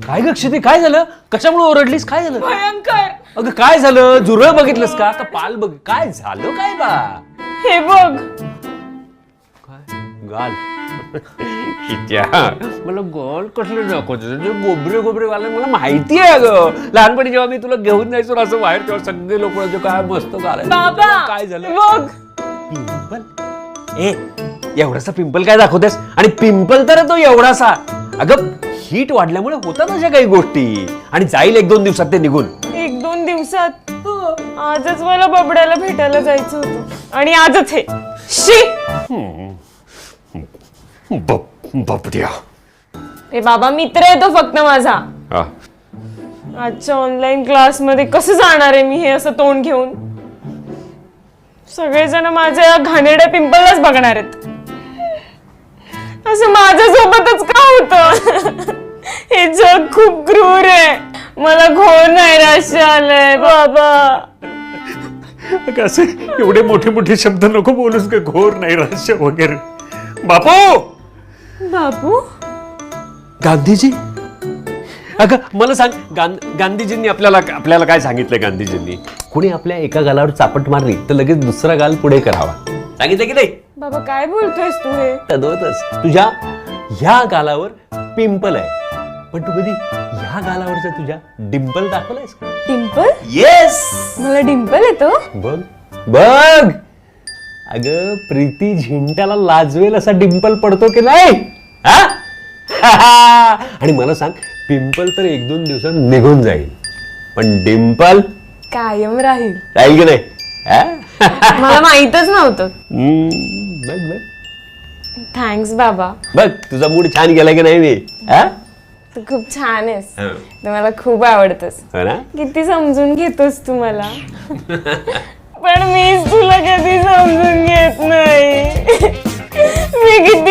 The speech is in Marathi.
काय ग क्षिती, काय झालं? कशामुळे ओरडलीस? काय झालं? भयंकर. अगं काय झालं? जुरळ बघितलंस का? आता पाल बघ. काय झालं काय बा? हे बघ. काय गाल? कित्या मला गाल कसलं दाखवतो? गोबरे गोबरे वाला मला माहिती आहे अगं. लहानपणी जेव्हा मी तुला घेऊन जायचो ना असं बाहेर, तेव्हा सगळे लोक म्हणायचे काय मस्त गाल आहे. बाबा काय झालं? बघ. पिंपल? ए एवढासा पिंपल काय दाखवतेस? आणि पिंपल तर तो एवढासा. अगं हीट वाढल्यामुळे होतात अशा काही गोष्टी, आणि जाईल 1-2 दिवसात ते निघून. 1-2 दिवसात? आजच मला बबड्याला भेटायला जायचं होतं आणि आजच हे. शी. बापड्या. ए बाबा, मित्र आहे तो फक्त माझा. आजच्या ऑनलाईन क्लास मध्ये कसं जाणार आहे मी हे असं तोंड घेऊन? सगळेजण माझ्या घाणेरड्या पिंपललाच बघणार आहेत. असं माझ्या सोबतच का होतं? हे जग खूप क्रूर आहे. मला घोर नैराश्य आलंय बाबा. असे एवढे मोठे मोठे शब्द नको बोलूस का, घोर नैराश्य वगैरे. बापू. बापू? गांधीजी? अगं मला सांग, गांधीजींनी आपल्याला काय सांगितलंय? गांधीजींनी कुणी आपल्या एका गालावर चापट मारली तर लगेच दुसरा गाल पुढे करावा, सांगितलं की नाही? बाबा काय बोलतोयस तू हे? तद्वतच तुझ्या ह्या गालावर पिंपल आहे, पण तू कधी ह्या गालावरचा तुझ्या डिंपल दाखवलायस का? डिंपल? येस. मला डिंपल येतो? बघ बघ. अगं प्रीती झिंटाला लाजवेल असा डिंपल पडतो की नाही? आणि मला सांग, पिंपल तर 1-2 दिवसात निघून जाईल, पण डिंपल कायम राहील. राहील की नाही? मला माहितच नव्हतं. बघ बघ थँक्स बाबा. बघ तुझा मूड छान गेला की नाही? मी तू खूप छान आहेस. तू मला खूप आवडतोस. हो ना? किती समजून घेतोस तू मला. पण मीच तुला कधी समजून घेत नाही. मी किती